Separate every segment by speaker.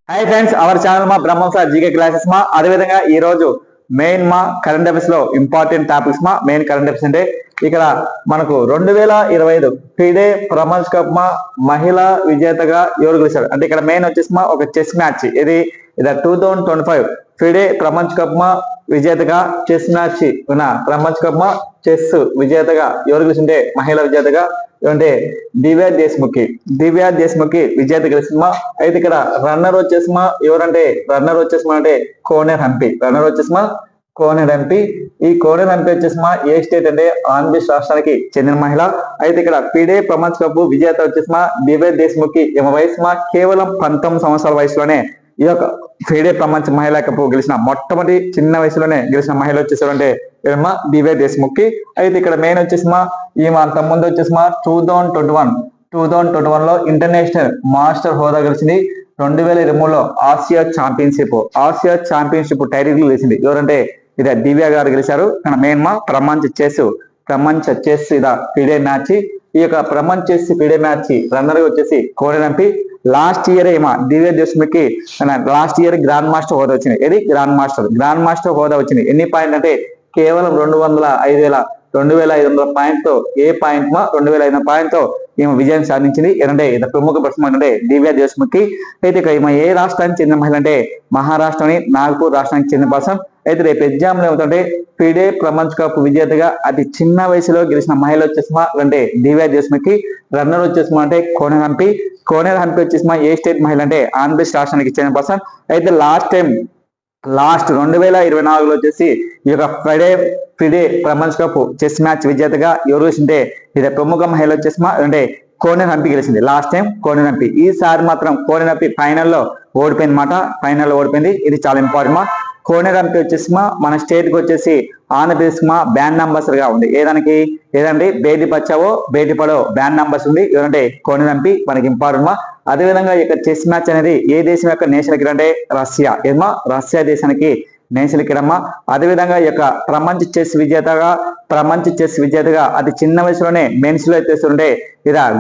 Speaker 1: Hi friends, our channel మా బ్రహ్మం sir GK classes మా అదేవిధంగా ఈ రోజు మెయిన్ మా కరెంట్ అఫైర్స్ లో ఇంపార్టెంట్ టాపిక్స్ మా మెయిన్ కరెంట్ అఫైర్స్ అంటే ఇక్కడ మనకు 2025 ఫిడే ప్రపంచ కప్ మా మహిళా విజేతగా ఎవరు గెలిచారు అంటే ఇక్కడ మెయిన్ వచ్చేసి మా ఒక చెస్ మ్యాచ్ ఇది 2025 ఫిడే ప్రపంచ కప్ మా విజేతగా చెస్ మ్యాచ్ ప్రపంచ కప్ మా చెస్ విజేతగా ఎవరు గెలిచింటే మహిళా విజేతగా అంటే దివ్యా దేశ్ముఖి విజేత గెలిచిందమ్మా. అయితే ఇక్కడ రన్నర్ వచ్చేసిమా ఎవరంటే రన్నర్ వచ్చేసిమా అంటే కోనేర్ హంపి. ఈ కోనేర్ హంపి వచ్చేసిమా ఏ స్టేట్ అంటే ఆంధ్రప్రదేశ్ రాష్ట్రానికి చెందిన మహిళ. అయితే ఇక్కడ ఫిడే ప్రపంచ కప్ విజేత వచ్చేసిమా దివ్యా దేశ్ముఖి. ఈమె వయసుమా కేవలం 19 సంవత్సరాల వయసులోనే ఈ యొక్క ఫిడే ప్రపంచ మహిళా కప్ గెలిచిన మొట్టమొదటి చిన్న వయసులోనే గెలిచిన మహిళ వచ్చేసారంటే ఏమా దివ్యా దేశ్ముఖి. అయితే ఇక్కడ మెయిన్ వచ్చేసిమా ఈమె అంత ముందు వచ్చేసిమా 2021 లో ఇంటర్నేషనల్ మాస్టర్ హోదా గెలిచింది. 2023లో ఆసియా ఛాంపియన్షిప్ టైటిల్ గెలిచింది. ఎవరంటే ఇది దివ్య గారు గెలిచారు. ఇక్కడ మెయిన్ మా ప్రపంచ చెస్ ఫిడే మ్యాచ్. ఈ యొక్క ప్రపంచ చెస్ ఫిడే మ్యాచ్ రన్నర్ వచ్చేసి కోనేర్ హంపి. లాస్ట్ ఇయర్ దివ్య దేశ్ముఖి లాస్ట్ ఇయర్ గ్రాండ్ మాస్టర్ హోదా వచ్చింది. ఇది గ్రాండ్ మాస్టర్ హోదా వచ్చింది. ఎన్ని పాయింట్ అంటే కేవలం 2,500 పాయింట్తో 2,500 పాయింట్తో ఈమె విజయం సాధించింది. ఏంటంటే ఇది ప్రముఖ ప్రశ్న అంటే దివ్యా దేశ్ముఖి. అయితే ఇక ఈమె ఏ రాష్ట్రానికి చెందిన మహిళ అంటే మహారాష్ట్రని నాగపూర్ రాష్ట్రానికి చెందిన పర్సన్. అయితే రేపు ఎగ్జామ్ లో ఏమిటంటే ఫిడే ప్రపంచ కప్ విజేతగా అతి చిన్న వయసులో గెలిచిన మహిళ వచ్చేసిమా అంటే దివ్యా దేశ్ముఖి. రన్నర్ వచ్చేసిమా అంటే కోనేర్ హంపి వచ్చేసిమా ఏ స్టేట్ మహిళ అంటే ఆంధ్రప్రదేశ్ రాష్ట్రానికి చెందిన పర్సన్. అయితే లాస్ట్ 2024లో వచ్చేసి ఈ యొక్క ఫిడే ప్రపంచ కప్ చెస్ మ్యాచ్ విజేతగా ఎవరు గెలిచింటే ఇది ప్రముఖ మహిళ వచ్చేసిమా అంటే కోనేర్ హంపి గెలిచింది. Last time కోనేర్ Hampi. ఈసారి మాత్రం కోనేర్ హంపి ఫైనల్లో ఓడిపోయింది. ఇది చాలా ఇంపార్టెంట్ మా. కోనేర్ హంపి వచ్చేసిమా మన స్టేట్ కి వచ్చేసి ఆంధ్రప్రదేశ్ మా బ్యాండ్ అంబాసిడర్ గా ఉంది. ఏదంటే బేటీ బచావో బేటీ పడో బ్యాండ్ అంబాసిడర్ ఉంది. ఏదంటే కోనేర్ హంపి మనకి ఇంపార్టెంట్ మా. అదేవిధంగా ఇక చెస్ మ్యాచ్ అనేది ఏ దేశం యొక్క నేషనల్ క్రీడ అంటే రష్యా దేశానికి నేషనల్ క్రీడమ్మా. అదేవిధంగా ఈ యొక్క ప్రపంచ చెస్ విజేతగా అతి చిన్న వయసులోనే మెన్స్ లో ఎత్తేస్తుంటే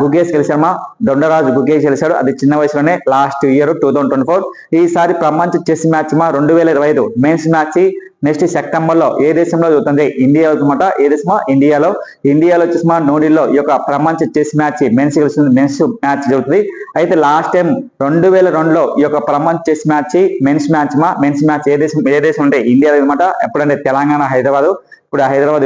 Speaker 1: గుగేష్ గెలిచామా. దొండరాజు గుగేష్ గెలిచాడు అది చిన్న వయసులోనే లాస్ట్ ఇయర్ 2024. ఈసారి ప్రపంచ chess match 2025 men's match next September లో ఏ దేశంలో జరుగుతుంది? ఇండియా అవుతుందన్నమాట. ఏ దేశమా? ఇండియాలో వచ్చేసిమా నోడిలో ఈ యొక్క ప్రపంచ చెస్ మ్యాచ్ మెన్స్ మ్యాచ్ జరుగుతుంది. అయితే లాస్ట్ టైం 2002లో ఈ యొక్క ప్రపంచ చెస్ మ్యాచ్ మెన్స్ మ్యాచ్ ఏ దేశం అంటే ఇండియా అనమాట. ఎప్పుడంటే తెలంగాణ హైదరాబాద్. ఇప్పుడు హైదరాబాద్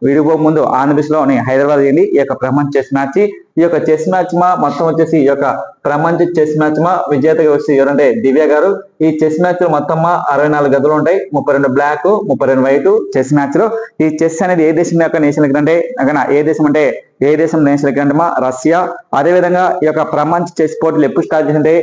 Speaker 1: విడిపోక ముందు ఆంధ్రప్రదేశ్ లోని హైదరాబాద్ అయింది ఈ యొక్క ప్రపంచ చెస్ మ్యాచ్. ఈ యొక్క చెస్ మ్యాచ్ మొత్తం వచ్చేసి ఈ యొక్క ప్రపంచ చెస్ మ్యాచ్ విజేతగా వచ్చి ఎవరంటే దివ్య గారు. ఈ చెస్ మ్యాచ్ లో మొత్తం 64 గదులు ఉంటాయి. 32 బ్లాక్ 32 వైట్ చెస్ మ్యాచ్ లో. ఈ చెస్ అనేది ఏ దేశం యొక్క నేషనల్ క్రీడ అంటే ఏ దేశం నేషనల్ క్రీడ అంటే రష్యా. అదేవిధంగా ఈ యొక్క ప్రపంచ చెస్ పోటీలు ఎప్పుడు స్టార్ట్ చేసింటే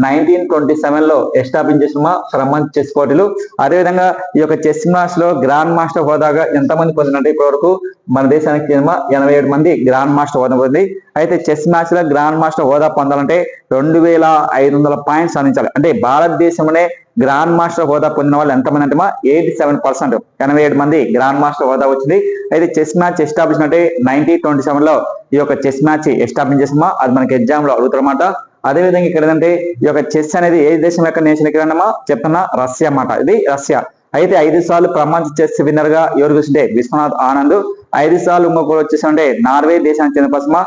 Speaker 1: 1927లో ఎస్టాబ్లిష్ చేసిన ప్రపంచ చెస్ పోటీలు. అదేవిధంగా ఈ యొక్క చెస్ మ్యాచ్ లో గ్రాండ్ మాస్టర్ హోదాగా ఎంతమంది పొందినట్టు ఇప్పటి వరకు మన దేశానికి 87 మంది గ్రాండ్ మాస్టర్ హోదా పొంది. అయితే చెస్ మ్యాచ్ లో గ్రాండ్ మాస్టర్ హోదా పొందాలంటే 2,500 పాయింట్స్ సాధించాలి. అంటే భారతదేశంలోనే గ్రాండ్ మాస్టర్ హోదా పొందిన వాళ్ళు ఎంతమంది అంటే 87%, 87 మంది గ్రాండ్ మాస్టర్ హోదా వచ్చింది. అయితే చెస్ మ్యాచ్ ఎస్టాబ్లిష్ అంటే 1927లో ఈ యొక్క చెస్ మ్యాచ్ ఎస్టాబ్లిష్ చేసామా. అది మనకి ఎగ్జామ్ లో అడుగుతారన్నమాట. అదేవిధంగా ఇక్కడ ఏంటంటే ఈ యొక్క చెస్ అనేది ఏ దేశం యొక్క నేషనల్ క్రీడ చెప్తున్నా రష్యా అన్నమాట. ఇది రష్యా. అయితే 5 సార్లు ప్రపంచ చెస్ విన్నర్ గా ఎవరు గెలిచింటే విశ్వనాథ్ ఆనంద్. 5 సార్లు ఇంకొకరు వచ్చేసంటే నార్వే దేశానికి చెందిన పర్సన్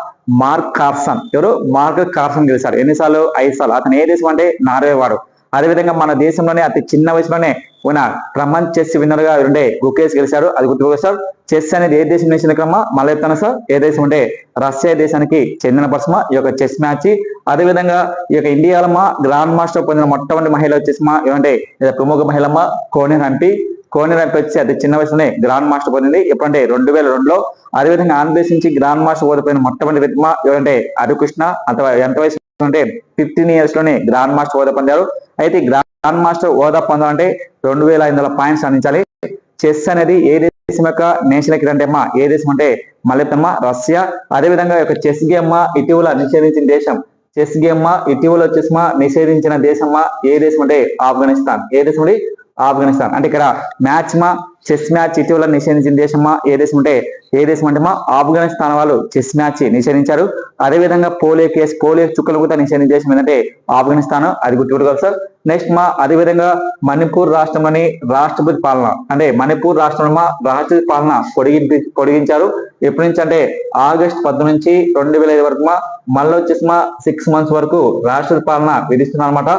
Speaker 1: మార్క్ కార్సన్ గెలిచారు. ఎన్నిసార్లు? 5 సార్లు. అతను ఏ దేశం అంటే నార్వే వాడు. అదేవిధంగా మన దేశంలోనే అతి చిన్న వయసులోనే ఉన్న ప్రపంచ చెస్ విన్నర్ గా ఉండే గుకేష్ గెలిచారు. అది గుర్తుకొస్తారు. చెస్ అనేది ఏ దేశం నేషనల్ క్రమ మళ్ళీ చెప్తాను సార్. ఏ దేశం అంటే రష్యా దేశానికి చెందిన పర్సన్ ఈ యొక్క చెస్ మ్యాచ్. అదేవిధంగా ఈ యొక్క ఇండియాలో గ్రాండ్ మాస్టర్ పొందిన మొట్టమొదటి మహిళ వచ్చేసిమా ఏమంటే ప్రముఖ మహిళమ్మ కోనేర్ హంపి వచ్చి అతి చిన్న వయసులోనే గ్రాండ్ మాస్టర్ పొందింది. ఎప్పుడంటే 2002లో. అదేవిధంగా ఆంధ్రప్రదేశ్ నుంచి గ్రాండ్ మాస్టర్ ఓడిపోయిన మొట్టమొదటి వ్యక్తి ఎవరంటే హరికృష్ణ. అథవా ఎంత వయసు అంటే 15 ఇయర్స్ లోనే గ్రాండ్ మాస్టర్ హోదా పొందారు. అయితే గ్రాండ్ మాస్టర్ హోదా పొందాలంటే 2,500 పాయింట్స్ సాధించాలి. చెస్ అనేది ఏ దేశం యొక్క నేషనల్ క్రీడ అంటే ఏ దేశం అంటే మళ్ళీ రష్యా. అదేవిధంగా యొక్క చెస్ గేమ్ ఇటీవల నిషేధించిన దేశం వచ్చేసి నిషేధించిన దేశం ఏ దేశం అంటే ఆఫ్ఘనిస్తాన్. ఏ దేశం అంటే ఆఫ్ఘనిస్తాన్. అంటే ఇక్కడ మ్యాచ్ మా చెస్ మ్యాచ్ ఇటీవల నిషేధించిన దేశమా ఏ దేశం అంటే మా ఆఫ్ఘనిస్తాన్ వాళ్ళు చెస్ మ్యాచ్ నిషేధించారు. అదేవిధంగా పోలియో చుక్కలు కూడా నిషేధించిన దేశం ఏంటంటే ఆఫ్ఘనిస్తాన్, అది గుర్తుపెట్టుకోవాలి సార్. నెక్స్ట్ అదేవిధంగా మణిపూర్ రాష్ట్రంలోని రాష్ట్రపతి పాలన, అంటే మణిపూర్ రాష్ట్రంలో రాష్ట్రపతి పాలన పొడిగించారు. ఎప్పటి నుంచి అంటే ఆగస్టు 10 నుంచి 2005 వరకు మళ్ళీ వచ్చేసి 6 months వరకు రాష్ట్రపతి పాలన విధిస్తున్నారు అనమాట.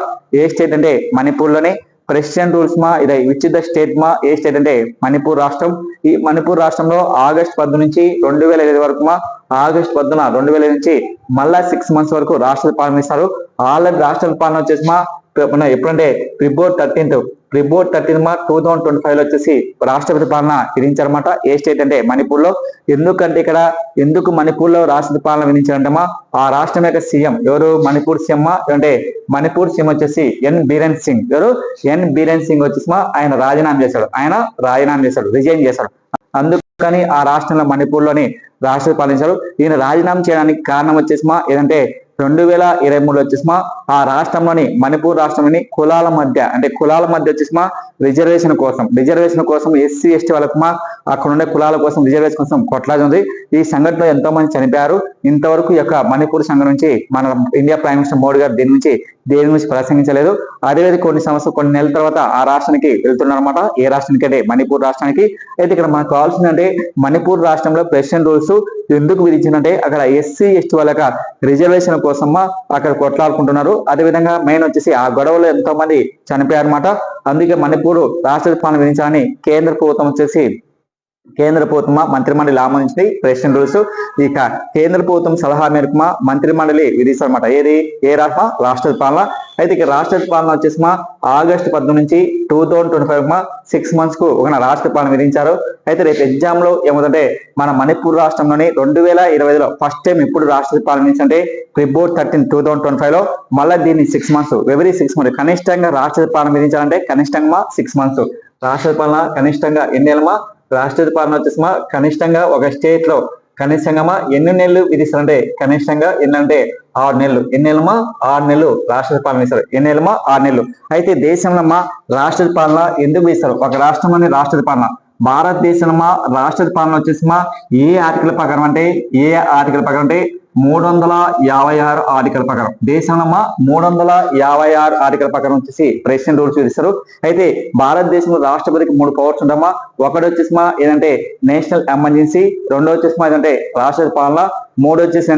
Speaker 1: ఏ స్టేట్ అంటే మణిపూర్ లోనే. ప్రెసిడెంట్ రూల్స్ ఇదే which the state A state అంటే మణిపూర్ రాష్ట్రం. ఈ మణిపూర్ రాష్ట్రంలో ఆగస్టు 10 నుంచి 2005 వరకు ఆగస్టు 10 2005 నుంచి మళ్ళా 6 months వరకు రాష్ట్రపతి పాలన ఇస్తారు. ఆల్రెడీ రాష్ట్రపతి పాలన వచ్చేసి ఎప్పుడంటే ఫిబ్రవరి 13 2025 లో వచ్చేసి రాష్ట్రపతి పాలన విధించారన్నమాట. ఏ స్టేట్ అంటే మణిపూర్ లో. ఎందుకు మణిపూర్ లో రాష్ట్రపతి పాలన విధించారంటమా, ఆ రాష్ట్రం యొక్క సీఎం ఎవరు, మణిపూర్ సీఎం అంటే మణిపూర్ సీఎం వచ్చేసి ఎన్ బీరెన్ సింగ్. ఎవరు, ఎన్ బీరెన్ సింగ్ వచ్చేసి ఆయన రాజీనామా చేశాడు, రిజైన్ చేశాడు. అందుకని ఆ రాష్ట్రంలో మణిపూర్ లోని రాష్ట్రపతి పాలించారు. ఈయన రాజీనామా చేయడానికి కారణం వచ్చేసి ఏదంటే 2023 వచ్చేసి ఆ రాష్ట్రంలోని మణిపూర్ రాష్ట్రంలోని కులాల మధ్య వచ్చేసి రిజర్వేషన్ కోసం ఎస్సీ ఎస్టీ వాళ్ళకు అక్కడ ఉండే కులాల కోసం రిజర్వేషన్ కోసం కొట్లాడి ఉంది. ఈ సంఘటనలో ఎంతో మంది చనిపోయారు. ఇంతవరకు ఈ యొక్క మణిపూర్ సంఘం నుంచి మన ఇండియా ప్రైమ్ మినిస్టర్ మోడీ గారు దేని గురించి ప్రసంగించలేదు. అదేవిధంగా కొన్ని నెలల తర్వాత ఆ రాష్ట్రానికి వెళ్తున్నారు అనమాట. ఏ రాష్ట్రానికి అంటే మణిపూర్ రాష్ట్రానికి. అయితే ఇక్కడ మనకు కావాల్సిందంటే మణిపూర్ రాష్ట్రంలో ప్రెసిడెంట్ రూల్స్ ఎందుకు విధించిందంటే అక్కడ ఎస్సీ ఎస్టీ వాళ్ళ రిజర్వేషన్ కోసం అక్కడ కొట్లాడుకుంటున్నారు. అదేవిధంగా మెయిన్ వచ్చేసి ఆ గొడవలో ఎంతో మంది చనిపోయారు అనమాట. అందుకే మణిపూర్ రాష్ట్రపతి పాలన విధించాలని కేంద్ర ప్రభుత్వం మంత్రిమండలి ఆమోదించింది ప్రెసిడెంట్ రూల్స్. ఇక కేంద్ర ప్రభుత్వం సలహా మేరకు మంత్రిమండలి విధిస్తారన్నమాట. ఏ రాష్ట్రపతి పాలన. అయితే ఇక రాష్ట్రపతి పాలన వచ్చేసి ఆగస్టు 10 నుంచి 2025 6 months కు ఒక రాష్ట్రపతి పాలన విధించారు. అయితే రేపు ఎగ్జామ్ లో ఏమవుతుంటే మన మణిపూర్ రాష్ట్రంలోని 2025లో ఫస్ట్ టైం ఇప్పుడు రాష్ట్రపతి పాలన విధించంటే ఫిబ్రవరి 13 2025లో మళ్ళీ దీన్ని 6 months every 6 months కనిష్టంగా రాష్ట్రపతి పాలన విధించాలంటే కనిష్టంగా 6 months. రాష్ట్రపతి పాలన కనిష్టంగా ఎన్ని నెలమా, రాష్ట్రపతి పాలన వచ్చేసి కనిష్టంగా ఒక స్టేట్ లో కనిష్టంగా ఎన్ని నెలలు విధిస్తారంటే కనిష్టంగా ఎన్నంటే 6 నెలలు. ఎన్ని నెలమా, 6 నెలలు రాష్ట్రపతి పాలన ఇస్తారు. ఎన్ని నెలమా, 6 నెలలు. అయితే దేశంలో రాష్ట్రపతి పాలన ఎందుకు ఇస్తారు, ఒక రాష్ట్రంలోని రాష్ట్రపతి పాలన. భారతదేశంలో రాష్ట్రపతి పాలన వచ్చేసి ఏ ఆర్టికల్ ప్రకారం అంటే 356 ఆర్టికల్ ప్రకారం. దేశంలో 356 ఆర్టికల్ ప్రకారం వచ్చేసి ప్రెసిడెంట్ రూల్స్ విధిస్తారు. అయితే భారతదేశంలో రాష్ట్రపతికి 3 పవర్స్ ఉంటామా. ఒకటి వచ్చేసి ఏదంటే నేషనల్ ఎమర్జెన్సీ, రెండో వచ్చేసి ఏదంటే రాష్ట్రపతి పాలన, మూడు వచ్చేసి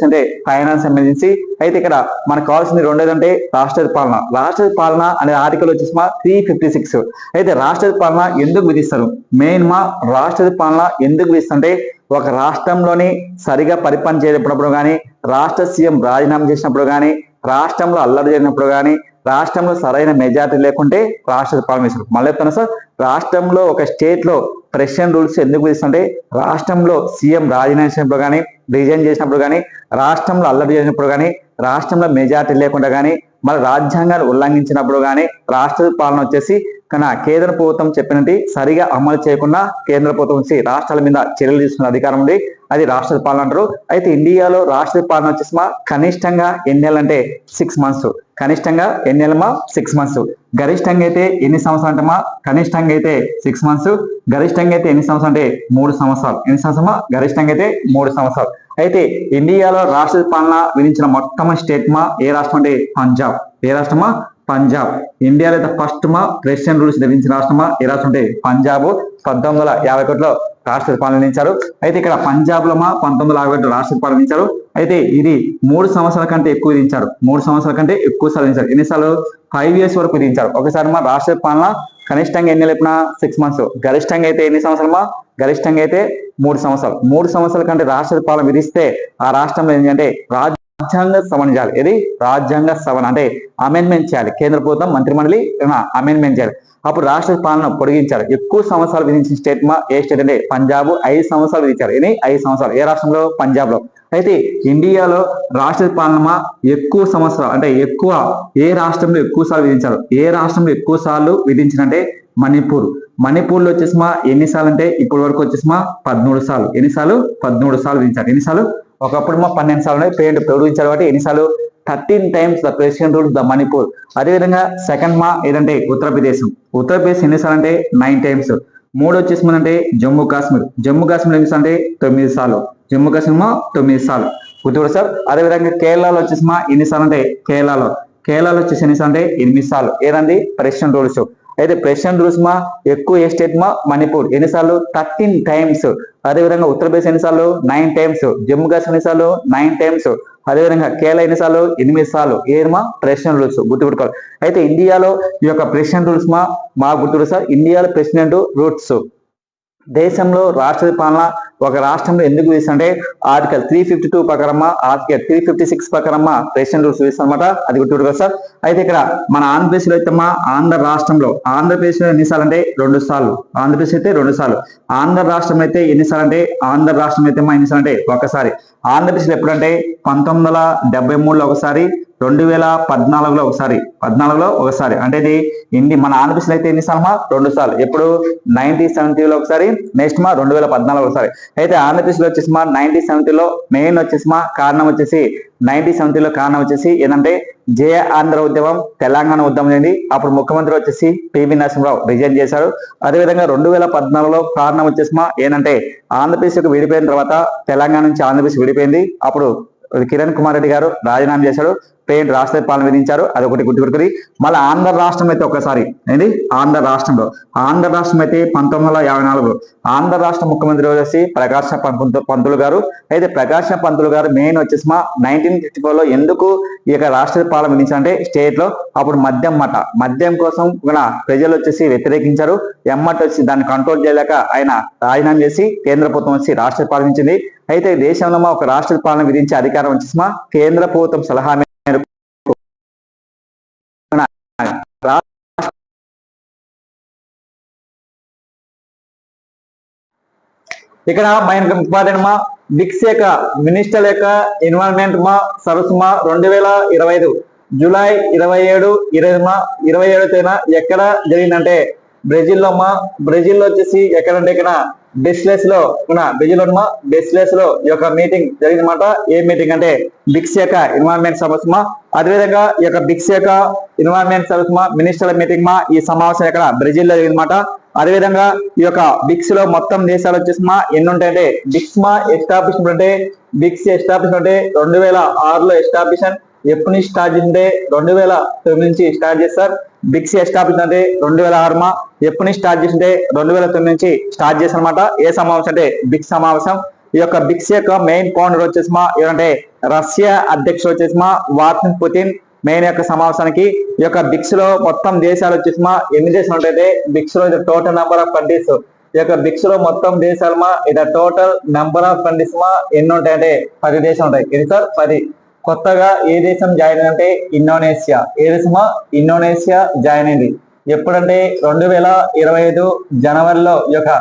Speaker 1: అంటే ఫైనాన్స్ ఎమర్జెన్సీ. అయితే ఇక్కడ మనకు కావాల్సింది రెండోదంటే రాష్ట్రపతి పాలన అనే ఆర్టికల్ వచ్చేసి 356. అయితే రాష్ట్రపతి పాలన ఎందుకు విధిస్తారు, మెయిన్ రాష్ట్రపతి పాలన ఎందుకు విధిస్తుంటే ఒక రాష్ట్రంలోని సరిగా పరిపాలన చేయనప్పుడు కానీ, రాష్ట్ర సీఎం రాజీనామా చేసినప్పుడు కానీ, రాష్ట్రంలో అల్లరి జరిగినప్పుడు కానీ, రాష్ట్రంలో సరైన మెజారిటీ లేకుంటే రాష్ట్రపతి పాలన విధిస్తారు. మళ్ళీ చెప్తాను సార్, రాష్ట్రంలో ఒక స్టేట్ లో ప్రెసిడెంట్ రూల్స్ ఎందుకు విధిస్తుంటే రాష్ట్రంలో సీఎం రాజీనామా చేసినప్పుడు కానీ, రిజైన్ చేసినప్పుడు కానీ, రాష్ట్రంలో అల్లరి చేసినప్పుడు కానీ, రాష్ట్రంలో మెజారిటీ లేకుండా కానీ, మరి రాజ్యాంగాన్ని ఉల్లంఘించినప్పుడు కానీ రాష్ట్రపతి పాలన వచ్చేసి కేంద్ర ప్రభుత్వం చెప్పినట్టు సరిగా అమలు చేయకుండా కేంద్ర ప్రభుత్వం వచ్చి రాష్ట్రాల మీద చర్యలు తీసుకునే అధికారం ఉంది, అది రాష్ట్రపతి పాలన అంటారు. అయితే ఇండియాలో రాష్ట్రపతి పాలన వచ్చేసి కనిష్టంగా ఎన్ని నెలలు అంటే 6 months. కనిష్టంగా ఎన్ని నెలమా, 6 months. గరిష్టంగా అయితే ఎన్ని సంవత్సరాలు అంటమా, కనిష్టంగా అయితే 6 months, గరిష్టంగా అయితే ఎన్ని సంవత్సరాలు అంటే 3 సంవత్సరాలు. ఎన్ని సంవత్సరమా, గరిష్టంగా అయితే 3 సంవత్సరాలు. అయితే ఇండియాలో రాష్ట్రపతి పాలన విధించిన మొట్టమొదటి స్టేట్ ఏ రాష్ట్రం అంటే పంజాబ్. ఏ రాష్ట్రమా, పంజాబ్. ఇండియాలో అయితే ఫస్ట్ ప్రెసిడెంట్ రూల్స్ విధించిన రాష్ట్రమా ఏ రాష్ట్రం అంటే పంజాబ్. 1951లో రాష్ట్రపతి పాలన విధించారు. అయితే ఇక్కడ పంజాబ్ లో 1951 రాష్ట్రపతి పాలన విధించారు. అయితే ఇది 3 సంవత్సరాల కంటే ఎక్కువ విధించారు. 3 సంవత్సరాల కంటే ఎక్కువ సార్లు విధించారు. ఎన్నిసార్లు, 5 years వరకు విధించారు. ఒకసారి రాష్ట్రపతి పాలన కనిష్టంగా ఎన్ని నెలలు 6 months, గరిష్టంగా అయితే ఎన్ని సంవత్సరాలు, గరిష్టంగా అయితే 3 సంవత్సరాలు. 3 సంవత్సరాల కంటే రాష్ట్రపతి పాలన విధిస్తే ఆ రాష్ట్రంలో ఏంటంటే రాజ్యాంగ సవరణ చేయాలి. ఇది రాజ్యాంగ సవరణ అంటే అమెండ్మెంట్ చేయాలి. కేంద్ర ప్రభుత్వం మంత్రిమండలి అమెండ్మెంట్ చేయాలి. అప్పుడు రాష్ట్రపతి పాలన పొడిగించారు. ఎక్కువ సంవత్సరాలు విధించిన స్టేట్ ఏ స్టేట్ అంటే పంజాబ్. 5 సంవత్సరాలు విధించారు. ఇది 5 సంవత్సరాలు. ఏ రాష్ట్రంలో, పంజాబ్ లో. అయితే ఇండియాలో రాష్ట్రపతి పాలన ఎక్కువ సంవత్సరాలు అంటే ఏ రాష్ట్రంలో ఎక్కువ సార్లు విధించారు, ఏ రాష్ట్రంలో ఎక్కువ సార్లు విధించినంటే మణిపూర్లో వచ్చేసి ఎన్నిసార్లు అంటే ఇప్పటి వరకు వచ్చేసి 13 సార్లు. ఎన్నిసార్లు, 13 సార్లు విధించారు. ఎన్నిసార్లు, ఒకప్పుడు 12 సార్లు పొడిగించారు కాబట్టి ఎన్నిసార్లు 13 times the president rules the Manipur. అదేవిధంగా సెకండ్ మా ఏదంటే ఉత్తరప్రదేశ్ ఎన్నిసార్లు అంటే 9 times. మూడు వచ్చేసి అంటే జమ్మూ కాశ్మీర్ ఎన్నిసార్లు అంటే 9 సార్లు. జమ్మూ కాశ్మీర్ 9 సార్లు గుర్తుపడు సార్. అదేవిధంగా కేరళలో వచ్చేసి ఎన్నిసార్లు అంటే కేరళలో వచ్చేసి ఎన్నిసార్లు అంటే 8 సార్లు. ఏదండి ప్రెసిడెంట్ రూల్స్. అయితే ప్రెసిడెంట్ రూల్స్ ఎక్కువ ఏ స్టేట్ మణిపూర్ ఎన్నిసార్లు 13 times. అదేవిధంగా ఉత్తరప్రదేశ్ ఎన్నిసార్లు 9 times. జమ్మూ కాశ్మీర్ ఎన్నిసార్లు 9 times. అదేవిధంగా కేరళ ఎన్నిసార్లు 8 సార్లు. ఏమా ప్రెసిడెంట్ రూల్స్ గుర్తుపెట్టుకోవాలి. అయితే ఇండియాలో ఈ యొక్క ప్రెసిడెంట్ రూల్స్ గుర్తుపెట్టు సార్. ఇండియాలో ప్రెసిడెంట్ రూల్స్ దేశంలో రాష్ట్ర పాలన ఒక రాష్ట్రంలో ఎందుకు అంటే ఆర్టికల్ 352 ప్రకారం ఆర్టికల్ 356 ప్రకారం ప్రెసిడెంట్ రూల్స్ అనమాట. అది గుర్తుపెట్టుకోవాలి సార్. అయితే ఇక్కడ మన ఆంధ్రప్రదేశ్ లో అయితే ఆంధ్రప్రదేశ్ లో ఎన్నిసార్లు అంటే 2 సార్లు. ఆంధ్రప్రదేశ్ అయితే 2 సార్లు. ఆంధ్ర రాష్ట్రం అయితే ఎన్నిసార్లు అంటే ఎన్నిసార్లు అంటే ఒకసారి. ఆంధ్రప్రదేశ్ లో ఎప్పుడంటే 1973లో ఒకసారి, 2014లో ఒకసారి. అంటే ఇది మన ఆంధ్రప్రదేశ్ అయితే ఎన్నిసార్లు 2 సార్లు. ఎప్పుడు 1970లో ఒకసారి, నెక్స్ట్ 2014 ఒకసారి. అయితే ఆంధ్రప్రదేశ్ లో వచ్చేసి 1970లో మెయిన్ వచ్చేసి కారణం వచ్చేసి ఏంటంటే జయ ఆంధ్ర ఉద్యమం, తెలంగాణ ఉద్యమం అయింది. అప్పుడు ముఖ్యమంత్రి వచ్చేసి పివి నరసింహరావు రిజైన్ చేశారు. అదేవిధంగా 2014లో కారణం వచ్చేసి ఏంటంటే ఆంధ్రప్రదేశ్ విడిపోయిన తర్వాత తెలంగాణ నుంచి ఆంధ్రప్రదేశ్ విడిపోయింది. అప్పుడు కిరణ్ కుమార్ రెడ్డి గారు రాజీనామా చేశారు. రాష్ట్ర పాలన విధించారు. అదొకటి గుర్తుపెట్టుకుని మళ్ళీ ఆంధ్ర రాష్ట్రం అయితే ఒకసారి ఏంటి ఆంధ్ర రాష్ట్రం అయితే 1954 ఆంధ్ర రాష్ట్ర ముఖ్యమంత్రి వచ్చేసి ప్రకాశ పంతులు గారు. అయితే ప్రకాశ పంతులు గారు మెయిన్ వచ్చేసి 1954లో ఎందుకు ఈ యొక్క రాష్ట్ర పాలన విధించారంటే స్టేట్ లో అప్పుడు మద్యం కోసం ప్రజలు వచ్చేసి వ్యతిరేకించారు. ఎమ్మటి వచ్చి దాన్ని కంట్రోల్ చేయలేక ఆయన రాజీనామా చేసి కేంద్ర ప్రభుత్వం వచ్చి రాష్ట్ర పాలించింది. అయితే దేశంలో ఒక రాష్ట్ర పాలన విధించే అధికారం వచ్చేసి కేంద్ర ప్రభుత్వం సలహా ఇక్కడ మన ఇంపార్టెంట్ బిక్స్ యొక్క మినిస్టర్ యొక్క ఎన్విరాన్మెంట్ సర్వీస్ 2025 జూలై 27 తేదీన ఎక్కడ జరిగిందంటే బ్రెజిల్లో వచ్చేసి ఎక్కడంటే ఇక్కడ డెస్లెస్ లో ఈ యొక్క మీటింగ్ జరిగిందన్నమాట. ఏ మీటింగ్ అంటే బిక్స్ యొక్క ఎన్విరాన్మెంట్ సర్వీస్. అదేవిధంగా ఈ యొక్క బిక్స్ యొక్క ఎన్విరాన్మెంట్ సర్వీస్ మినిస్టర్ల మీటింగ్ ఈ సమావేశం ఇక్కడ బ్రెజిల్లో జరిగిందన్నమాట. అదేవిధంగా ఈ యొక్క బిక్స్ లో మొత్తం దేశాలు వచ్చేసి ఎన్ని ఉంటాయంటే బిక్స్ ఎస్టాబ్లిష్మెంట్ అంటే 2006లో ఎస్టాబ్లిషన్. ఎప్పటి నుంచి స్టార్ట్ చేసింటే 2009 నుంచి స్టార్ట్ చేస్తారు. బిక్స్ ఎస్టాబ్లిష్ అంటే 2006 ఎప్పటి నుంచి స్టార్ట్ చేసింటే 2009 నుంచి స్టార్ట్ చేశారు అనమాట. ఏ సమావేశం అంటే బిక్స్ సమావేశం. ఈ యొక్క బిక్స్ యొక్క మెయిన్ ఫౌండర్ వచ్చేసి ఏమంటే రష్యా అధ్యక్షుడు వచ్చేసి వ్లాదిమిర్ పుతిన్. మెయిన్ యొక్క సమావేశానికి ఈ యొక్క బిక్స్ లో మొత్తం దేశాలు వచ్చేసి ఎన్ని దేశాలు ఉంటాయంటే బిక్స్ లో టోటల్ నెంబర్ ఆఫ్ కంట్రీస్. ఈ యొక్క బిక్స్ లో మొత్తం దేశాలు టోటల్ నెంబర్ ఆఫ్ కంట్రీస్ ఎన్ని ఉంటాయంటే 10 దేశాలు ఉంటాయి. ఇది సార్ 10. కొత్తగా ఏ దేశం జాయిన్ అంటే ఇండోనేషియా. ఏ దేశమా ఇండోనేషియా జాయిన్ అయింది. ఎప్పుడంటే 2025 జనవరిలో ఈ యొక్క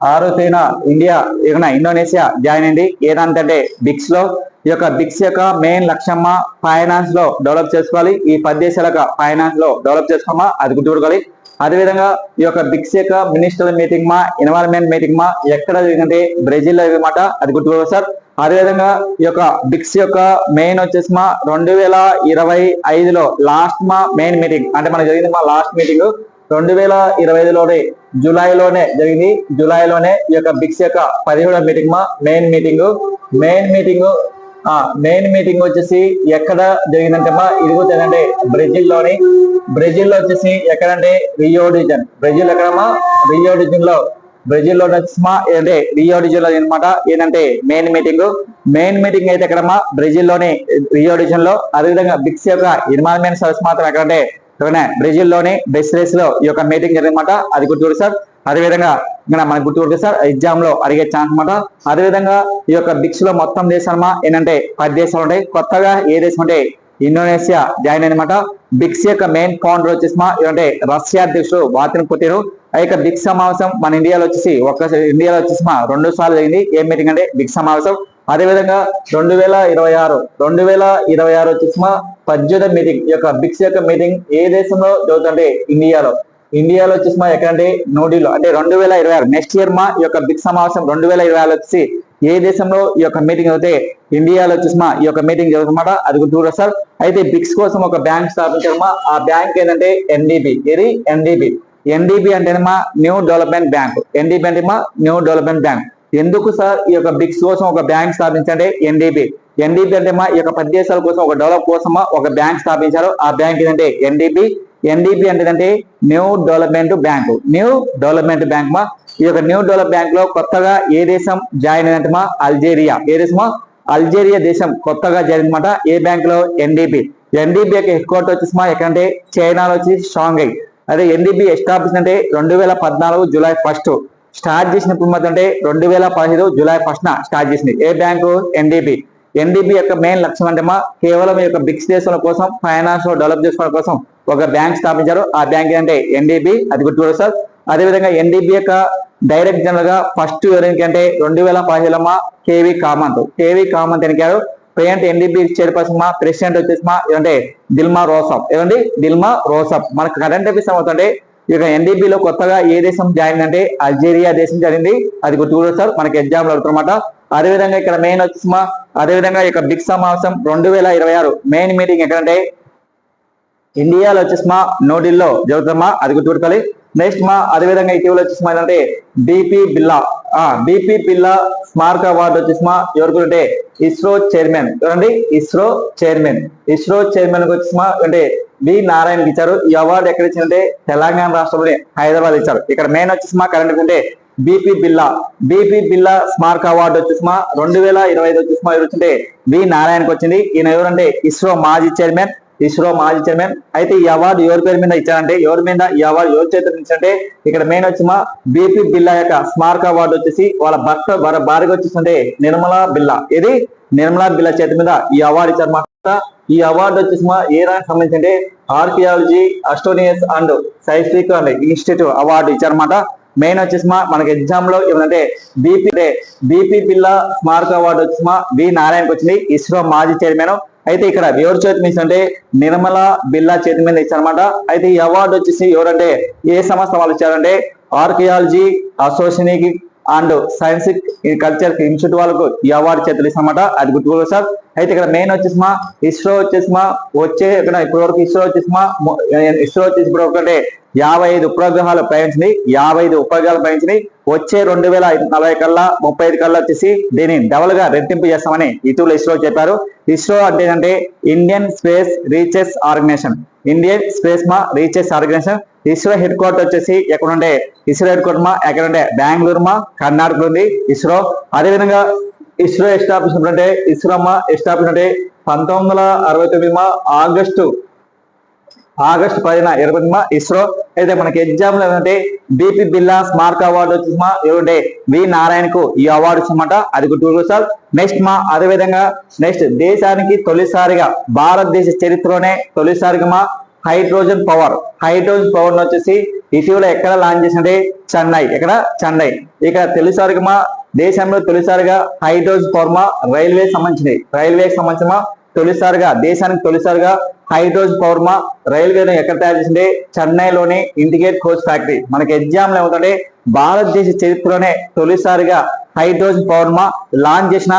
Speaker 1: 6వ తేదీన ఇండోనేషియా జాయిన్ అయింది. ఏదంటే బిక్స్ లో. ఈ యొక్క బిక్స్ యొక్క మెయిన్ లక్ష్యం ఫైనాన్స్ లో డెవలప్ చేసుకోవాలి. ఈ 10 దేశాల ఫైనాన్స్ లో డెవలప్ చేసుకోమా అది గుర్తుపెట్టుకోవాలి. అదేవిధంగా ఈ యొక్క బిక్స్ యొక్క మినిస్టర్ మీటింగ్ ఎన్వైరన్మెంట్ మీటింగ్ ఎక్కడ జరిగిందంటే బ్రెజిల్ జరిగిందన్నమాట. అది గుర్తుపెట్టుకోవాలి సార్. అదేవిధంగా ఈ యొక్క బిక్స్ యొక్క మెయిన్ వచ్చేసి 2025లో లాస్ట్ మెయిన్ మీటింగ్ అంటే మనకు జరిగింది లాస్ట్ మీటింగ్ 2025లోనే జూలైలోనే జరిగింది. జూలైలోనే ఈ యొక్క బిక్స్ యొక్క 17వ మీటింగ్ మెయిన్ మీటింగ్ వచ్చేసి ఎక్కడ జరిగిందంటే ఇది కూడా ఏంటంటే బ్రెజిల్లో వచ్చేసి ఎక్కడంటే రియో డివిజన్. బ్రెజిల్ ఎక్కడమ్మా రియో డివిజన్ లో ఏంటంటే రియో డివిజన్ లో అనమాట. ఏంటంటే మెయిన్ మీటింగ్ అయితే ఎక్కడమ్మా బ్రెజిల్లోని రియో డివిజన్ లో. అదేవిధంగా బిక్స్ యొక్క ఎన్విరాన్మెంట్ సర్వీస్ మాత్రం ఎక్కడంటే బ్రెజిల్లోని డెస్లెస్ లో ఈ యొక్క మీటింగ్ జరిగిందన్నమాట. అది గుర్తుపెట్టు సార్. అదేవిధంగా ఇక్కడ మనకు గుర్తుపెట్టు సార్ ఎగ్జామ్ లో అడిగే ఛాన్స్ అనమాట. అదేవిధంగా ఈ యొక్క బిక్స్ లో మొత్తం దేశాలు ఏంటంటే 10 దేశాలు ఉంటాయి. కొత్తగా ఏ దేశం అంటే ఇండోనేషియా జాయిన్ అనమాట. బిక్స్ యొక్క మెయిన్ ఫౌండర్ వచ్చేసి ఏంటంటే రష్యా అధ్యక్షుడు వ్లాదిమిర్ పుతిన్. ఆ యొక్క బిక్స్ సమావేశం మన ఇండియాలో వచ్చేసి 2 సార్లు జరిగింది. ఏ మీటింగ్ అంటే బిక్స్ సమావేశం. అదేవిధంగా 2026 వచ్చేసి 18వ మీటింగ్. ఈ యొక్క బిక్స్ యొక్క మీటింగ్ ఏ దేశంలో జరుగుతుందంటే ఇండియాలో వచ్చేసి ఎక్కడంటే న్యూఢిల్లీలో. అంటే 2026 నెక్స్ట్ ఇయర్ ఈ యొక్క బిక్స్ సమావేశం 2026 వచ్చేసి ఏ దేశంలో ఈ యొక్క మీటింగ్ అయితే ఇండియాలో వచ్చేసిమా ఈ యొక్క మీటింగ్ జరుగుతుందన్నమాట, అది గుర్తురా సార్. అయితే బిక్స్ కోసం ఒక బ్యాంక్ స్థాపించారమ్మా, ఆ బ్యాంక్ ఏంటంటే ఎన్డిబి. ఏది ఎన్డిబి. ఎన్డిబి అంటేనమ్మా న్యూ డెవలప్మెంట్ బ్యాంక్. ఎన్డిబి అంటేమా న్యూ డెవలప్మెంట్ బ్యాంక్. ఎందుకు సార్ ఈ యొక్క బిక్స్ కోసం ఒక బ్యాంక్ స్థాపించంటే ఎన్డిబి. ఎన్డిబి అంటే ఈ యొక్క 10 దేశాల కోసం ఒక డెవలప్ కోసమా ఒక బ్యాంక్ స్థాపించారు. ఆ బ్యాంక్ ఏంటంటే ఎన్డిబి. ఎన్డిబి అంటే new development bank. New development bank మా. ఈ యొక్క న్యూ డెవలప్ బ్యాంక్ లో కొత్తగా ఏ దేశం జాయిన్ అయిందంటే మా అల్జీరియా. ఏ దేశమా? అల్జీరియా దేశం కొత్తగా జాయిన్ అనమాట. ఏ బ్యాంక్ లో? ఎన్డిబి. ఎన్డిబి యొక్క హెడ్ క్వార్టర్ వచ్చేసి ఎక్కడంటే చైనాలో వచ్చి షాంఘై. అదే ఎన్డిబి ఎస్టాబ్లిష్ అంటే 2014 జూలై 1 స్టార్ట్ చేసినప్పుడు అంటే 2015 జూలై 1 స్టార్ట్ చేసింది. ఏ బ్యాంకు? ఎన్డిబి. ఎన్డిబి యొక్క మెయిన్ లక్ష్యం అంటే కేవలం ఈ యొక్క బిక్స్ దేశాల కోసం ఫైనాన్స్ డెవలప్ చేసుకోవడం కోసం ఒక బ్యాంక్ స్థాపించారు. ఆ బ్యాంక్ అంటే ఎన్డిబి, అది గుర్తుపెట్టు సార్. అదేవిధంగా ఎన్డిబి యొక్క డైరెక్ట్ జనరల్ గా ఫస్ట్ ఎవరికి అంటే 2017 కేవీ కామంత్. కేవీ కామంత్ ఎన్నికారు. ప్రజెంట్ ఎన్డిబి చైర్పర్సన్ ప్రెసిడెంట్ వచ్చేసి ఏమంటే దిల్మా రోసఫ్. ఏమండి? Dilma Rousseff. మనకు కరెంట్ అఫైర్స్ అవుతుంటే ఇక ఎన్డిబిలో కొత్తగా ఏ దేశం జాయిన్ అంటే అల్జీరియా దేశం జరిగింది, అది గుర్తుపెట్టు సార్. మనకి ఎగ్జామ్లు అడుగుతున్నమాట. అదేవిధంగా ఇక్కడ మెయిన్ వచ్చేసి అదేవిధంగా ఇక బిక్స్ సమావేశం 2026 మెయిన్ మీటింగ్ ఎక్కడంటే ఇండియాలో వచ్చేసి న్యూఢిల్లీలో జరుగుతుందమ్మా, అది గుర్తుపెట్టుకోవాలి. నెక్స్ట్ అదేవిధంగా ఇటీవల వచ్చేసి ఏంటంటే బిపి బిల్లా స్మారక అవార్డు వచ్చేసి ఎవరికి అంటే ఇస్రో చైర్మన్. చూడండి, ఇస్రో చైర్మన్. ఇస్రో చైర్మన్ వచ్చేసి అంటే బి నారాయణకి ఇచ్చారు. ఈ అవార్డు ఎక్కడ ఇచ్చారంటే తెలంగాణ రాష్ట్రంలోనే హైదరాబాద్ ఇచ్చారు. ఇక్కడ మెయిన్ వచ్చేసి కరెంట్ అంటే బిపి బిల్లా స్మారక అవార్డు వచ్చేసి 2025 వచ్చేసి ఎవరు వచ్చింటే బి నారాయణకి వచ్చింది. ఈయన ఎవరంటే ఇస్రో మాజీ చైర్మన్. అయితే ఈ అవార్డు ఎవరి పేరు మీద ఇచ్చారంటే ఈ అవార్డు ఎవరి చేతుల నుంచి అంటే ఇక్కడ మెయిన్ వచ్చి బిపి బిల్లా యొక్క స్మారక అవార్డు వచ్చేసి వాళ్ళ భార్యగా వచ్చేసి నిర్మలా బిల్లా. ఇది నిర్మలా బిల్లా చేతి మీద ఈ అవార్డు ఇచ్చారన్నమాట. ఈ అవార్డు వచ్చేసి ఏ రంగానికి సంబంధించి అంటే ఆర్కియాలజీ, అస్ట్రోనియస్ and scientific and institute award ఇచ్చారన్నమాట. మెయిన్ వచ్చేసి మనకి ఎగ్జామ్ లో ఏమంటే బిపి బిల్లా స్మారక అవార్డు వచ్చేసి బి నారాయణకి వచ్చింది, ఇస్రో మాజీ చైర్మన్. అయితే ఇక్కడ ఎవరి చేతి మీద అంటే నిర్మలా బిల్లా చేతి మీద ఇచ్చారన్నమాట. అయితే ఈ అవార్డు వచ్చేసి ఎవరంటే ఏ సంస్థ వాళ్ళు ఇచ్చారంటే archaeology, association and scientific culture institute వాళ్ళకు ఈ అవార్డు చేతులు ఇస్తామన్నమాట, అది గుర్తుకోవాలి సార్. అయితే ఇక్కడ మెయిన్ వచ్చేసి ఇస్రో వచ్చేసి వచ్చే ఇప్పటి వరకు ఇస్రో వచ్చేసి ఇప్పుడు అంటే 55 ఉపగ్రహాలు ప్రయాణించింది. 55 ఉపగ్రహాలు ప్రయాణించినాయి. వచ్చే 2040 కల్లా 35 కల్లా వచ్చేసి దీన్ని డబల్ గా రెట్టింపు చేస్తామని ఇటీవల ఇస్రో చెప్పారు. ఇస్రో అంటే ఏంటంటే Indian space research organisation. Indian space research organisation. ISRO head quarter వచ్చేసి ఎక్కడుంటే ఇస్రో హెడ్ క్వార్టర్ ఎక్కడుంటే బెంగళూరు కర్ణాటక ఉంది ఇస్రో. అదేవిధంగా ఇస్రో ఎస్టాబ్లిష్ అంటే ఇస్రో ఎస్టాబ్లిష్ అంటే 1969 ఆగస్టు 10 ఇస్రో. అయితే మనకి ఎగ్జామ్ లో ఏంటంటే బిపి బిల్లా స్మారక అవార్డు వచ్చేసి ఏమంటే వి నారాయణకు ఈ అవార్డు ఇచ్చామట, అది గుర్తు సార్. నెక్స్ట్ అదేవిధంగా నెక్స్ట్ దేశానికి తొలిసారిగా భారతదేశ చరిత్రలోనే తొలిసారిగా హైడ్రోజన్ పవర్ వచ్చేసి ఇటీవల ఎక్కడ లాంచ్ చేసింటే చెన్నై. ఇక్కడ చెన్నై. ఇక తొలిసారిగా దేశంలో తొలిసారిగా హైడ్రోజన్ పవర్ రైల్వేకి సంబంధించిన తొలిసారిగా దేశానికి తొలిసారిగా హైడ్రోజన్ పవర్ రైల్వేను ఎక్కడ తయారు చేసింది? చెన్నైలోని ఇండికేట్ కోచ్ ఫ్యాక్టరీ. మనకి ఎగ్జామ్ లో ఏమవుతుంటే భారతదేశ చరిత్రలోనే తొలిసారిగా హైడ్రోజన్ పవర్ లాంచ్ చేసిన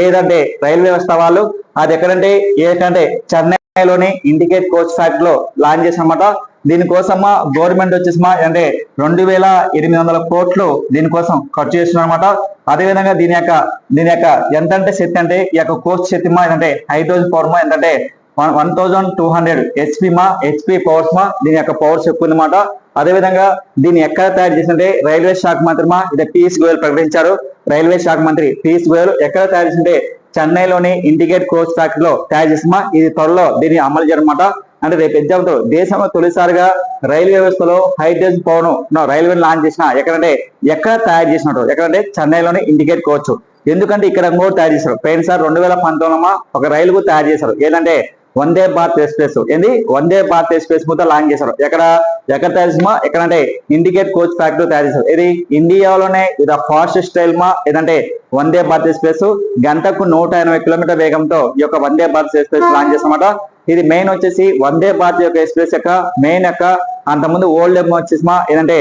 Speaker 1: ఏదంటే రైల్వే వ్యవస్థ వాళ్ళు, అది ఎక్కడంటే ఏంటంటే చెన్నైలోని ఇండికేట్ కోచ్ ఫ్యాక్టరీలో లాంచ్ చేసినమాట. దీనికోసం గవర్నమెంట్ వచ్చేసి అంటే 2800 కోట్లు దీనికోసం ఖర్చు చేస్తున్నారు అనమాట. అదేవిధంగా దీని యొక్క ఎంతంటే శక్తి అంటే ఈ యొక్క కోచ్ శక్తి ఏంటంటే హైడ్రోజన్ పవర్ ఏంటంటే 1200 హెచ్పి పవర్స్ దీని యొక్క పవర్స్ ఎక్కువ అనమాట. అదేవిధంగా దీన్ని ఎక్కడ తయారు చేసింటే రైల్వే శాఖ మంత్రి ఇది పీయూష్ గోయల్ ప్రకటించారు. రైల్వే శాఖ మంత్రి పీయూష్ గోయల్ ఎక్కడ తయారు చేసింటే చెన్నైలోని ఇండికేట్ కోచ్ ఫ్యాక్టరీలో తయారు చేసిమా. ఇది త్వరలో దీన్ని అమలు చేయనమాట. అంటే రేపు ఎగ్జామ్ తో దేశంలో తొలిసారిగా రైల్వే వ్యవస్థలో హైడ్రోజన్ పవర్ రైల్వే లాంచ్ చేసిన ఎక్కడ తయారు చేసినట్టు ఎక్కడంటే చెన్నైలోని ఇండికేట్ కోచ్. ఎందుకంటే ఇక్కడ కూడా తయారు చేశారు. పోయిన సార్ 2019 ఒక రైలు తయారు చేశారు. ఏదంటే వందే భారత్ ఎక్స్ప్రెస్. వందే భారత్ ఎక్స్ప్రెస్ కూడా లాంచ్ చేశారు. ఎక్కడ తయారు చేసిమా? ఎక్కడంటే ఇండికేట్ కోచ్ ఫ్యాక్టరీ తయారు చేశారు. ఇది ఇండియాలోనే ఇది ఫాస్టెస్ట్ రైల్ ఏదంటే వందే భారత్ ఎక్స్ప్రెస్. గంటకు 180 కిలోమీటర్ వేగంతో ఈ యొక్క వందే భారత్ ఎక్స్ప్రెస్ లాంచ్ చేస్తామట. ఇది మెయిన్ వచ్చేసి వందే భారత్ యొక్క ఎక్స్ప్రెస్ యొక్క మెయిన్ యొక్క అంతకుముందు ఓల్డ్ నేమ్ వచ్చేసిమా ఏదంటే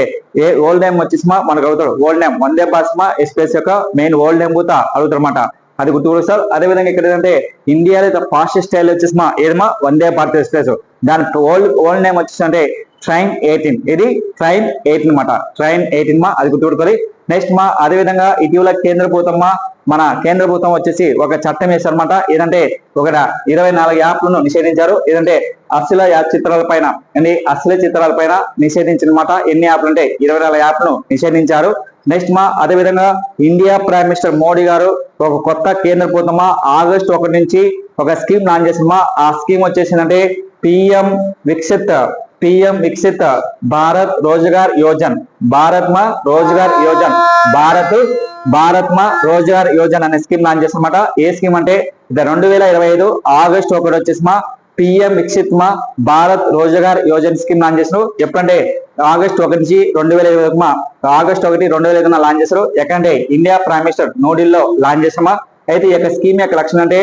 Speaker 1: ఓల్డ్ నేమ్ వచ్చేసిమా మనకు అవుతాడు old name Vande Bharat express యొక్క మెయిన్ ఓల్డ్ నేమ్ కూడా అడుగుతారు అనమాట. అది గుర్తుకోండి సార్. అదే విధంగా ఇక్కడ ఏంటంటే ఇండియాలో ఫాస్టెస్ట్ స్టైల్ వచ్చేసిమా ఏదమ్మా వందే భారత్ ఎక్స్ప్రెస్. దాని ఓల్డ్ నేమ్ వచ్చేసి అంటే ట్రైన్ 18. ఇది ట్రైన్ 18 అనమాట. ట్రైన్ 18 మా అది గుర్తుపెట్టుకోవాలి. నెక్స్ట్ మా అదే విధంగా ఇటీవల కేంద్ర ప్రభుత్వం వచ్చేసి ఒక చట్టం వేశారన్నమాట. ఏదంటే ఒక 24 యాప్లను నిషేధించారు. ఏదంటే అశ్లీల చిత్రాల పైన నిషేధించినమాట. ఎన్ని యాప్లు అంటే 24 యాప్లను నిషేధించారు. నెక్స్ట్ మా అదే విధంగా ఇండియా ప్రైమ్ మినిస్టర్ మోడీ గారు ఒక కొత్త కేంద్ర ప్రభుత్వమా ఆగస్టు 1 నుంచి ఒక స్కీమ్ లాంచ్ చేసిందమ్మా. ఆ స్కీమ్ వచ్చేసిందంటే పిఎం వికసిత్ భారత్ రోజ్గార్ యోజన్. భారత్ మా రోజ్గార్ యోజన్ అనే స్కీమ్ లాంచ్ చేస్తామన్నమాట. ఏ స్కీమ్ అంటే 2025 ఆగస్టు 1 వచ్చేసిమా PM Viksit Bharat Rozgar Yojana scheme launch చేస్తారు. ఎప్పుడంటే ఆగస్టు 1 నుంచి 2025 ఆగస్టు 1, 2025 లాంచ్ చేస్తారు. ఎక్కడంటే ఇండియా ప్రైమ్ మినిస్టర్ న్యూఢిల్లీలో లాంచ్ చేస్తామా. అయితే ఈ యొక్క స్కీమ్ యొక్క లక్ష్యం అంటే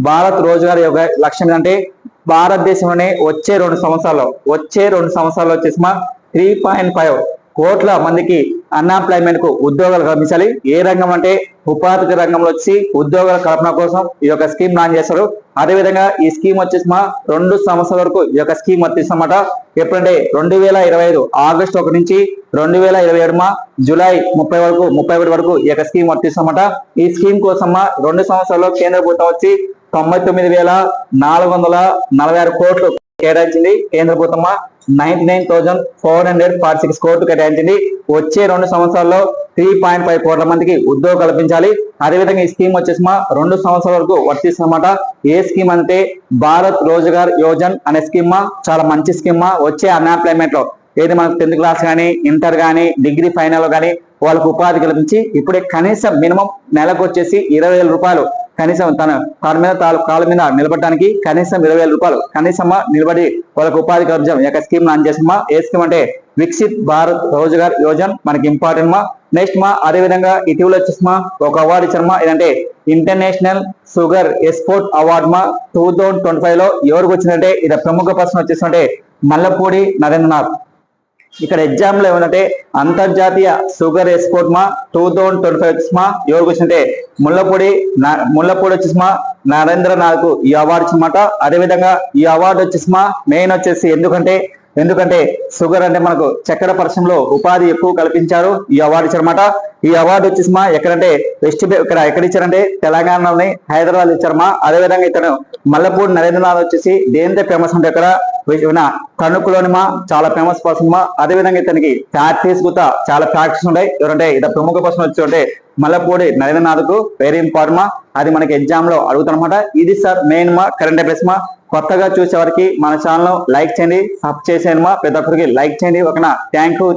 Speaker 1: భారత్ రోజ్గార్ యొక్క లక్ష్యం అంటే భారతదేశంలోనే వచ్చే 2 సంవత్సరాల్లో వచ్చేసిమా 3.5 కోట్ల మందికి అన్ఎంప్లాయ్మెంట్ కు ఉద్యోగాలు కల్పించాలి. ఏ రంగం అంటే ఉపాధి రంగంలో వచ్చి ఉద్యోగాల కల్పన కోసం ఈ యొక్క స్కీమ్ లాంచ్ చేస్తారు. అదేవిధంగా ఈ స్కీమ్ వచ్చేసిమా 2 సంవత్సరాల వరకు ఈ యొక్క స్కీమ్ వర్తిస్తామన్నమాట. ఎప్పుడంటే 2025 ఆగస్టు 1 నుంచి 2027 జూలై 31 వరకు ఈ యొక్క స్కీమ్ వర్తిస్తామన్నమాట. ఈ స్కీమ్ కోసం 2 సంవత్సరాల్లో కేంద్ర ప్రభుత్వం వచ్చి 99,446 కోట్లు కేటాయించింది. కేంద్ర ప్రభుత్వం 99,446 కోట్లు కేటాయించింది. వచ్చే 2 సంవత్సరాల్లో 3.5 కోట్ల మందికి ఉద్యోగం కల్పించాలి. అదేవిధంగా ఈ స్కీమ్ వచ్చేసి 2 సంవత్సరాల వరకు వర్తిస్తుందన్నమాట. ఏ స్కీమ్ అంటే భారత్ రోజ్గార్ యోజన్ అనే స్కీమ్ చాలా మంచి స్కీమ్. వచ్చే అన్ఎంప్లాయ్మెంట్ లో ఏది మనకు 10th క్లాస్ కానీ ఇంటర్ కానీ డిగ్రీ ఫైనల్ కానీ వాళ్ళకు ఉపాధి కల్పించి ఇప్పుడే కనీసం మినిమం నెలకు వచ్చేసి 20,000 రూపాయలు కనీసం తన కాళ్ళ మీద నిలబడడానికి కనీసం 20,000 రూపాయలు కనీసం నిలబడి వాళ్ళకు ఉపాధి కల్పించడం ఈ యొక్క స్కీమ్ లాంచ్ చేసామా. ఏ స్కీమ్ అంటే వికసిత్ భారత్ రోజ్గార్ యోజన్ మనకి ఇంపార్టెంట్ మా. నెక్స్ట్ అదే విధంగా ఇటీవల వచ్చేసిమా ఒక అవార్డు ఇచ్చారమ్మా. ఏదంటే ఇంటర్నేషనల్ షుగర్ ఎక్స్పోర్ట్ అవార్డ్ 2025 లో ఎవరికి వచ్చిందంటే ఇది ప్రముఖ పర్సన్ వచ్చేసిందంటే మల్లపూడి నరేంద్రనాథ్. ఇక్కడ ఎగ్జామ్ లో ఏమంటే అంతర్జాతీయ షుగర్ ఎక్స్పోర్ట్ 2025 వచ్చేసిమా ఎవరికి వచ్చిందంటే ముల్లపూడి వచ్చేసిమా నరేంద్రనాథ్ కు ఈ అవార్డు ఇచ్చినమాట. అదేవిధంగా ఈ అవార్డు వచ్చేసిమా మెయిన్ వచ్చేసి ఎందుకంటే షుగర్ అంటే మనకు చక్కెర పరిశ్రమలో ఉపాధి ఎక్కువ కల్పించారు. ఈ అవార్డు ఇచ్చారన్నమాట. ఈ అవార్డు వచ్చేసిమా ఎక్కడంటే ఎక్కడ ఇచ్చారంటే తెలంగాణలోని హైదరాబాద్ ఇచ్చారమ్మా. అదేవిధంగా ఇతను మల్లపూడి నరేంద్రనాథ్ వచ్చేసి దేంతో ఫేమస్ అంటే ఇక్కడ తణుకులోని చాలా ఫేమస్ పర్సన్ అదేవిధంగా ఇతనికి ఫ్యాక్టరీస్ కూడా చాలా ఫ్యాక్టరీస్ ఉంటాయి. ఎవరంటే ఇతర ప్రముఖ పర్సన్ వచ్చి ఉంటే మల్లపూడి నరేంద్రనాథ్ కు వెరీ ఇంపార్టెంట్ అది మనకి ఎగ్జామ్ లో అడుగుతారనమాట. ఇది సార్ మెయిన్ కరెంట్ అఫైర్స్ కొత్తగా చూసేవారికి మన ఛానల్ లైక్ చేయండి, సబ్స్క్రైబ్ చేయండి ప్రతి ఒక్కరికి లైక్ చేయండి. ఓకేనా. Thank you.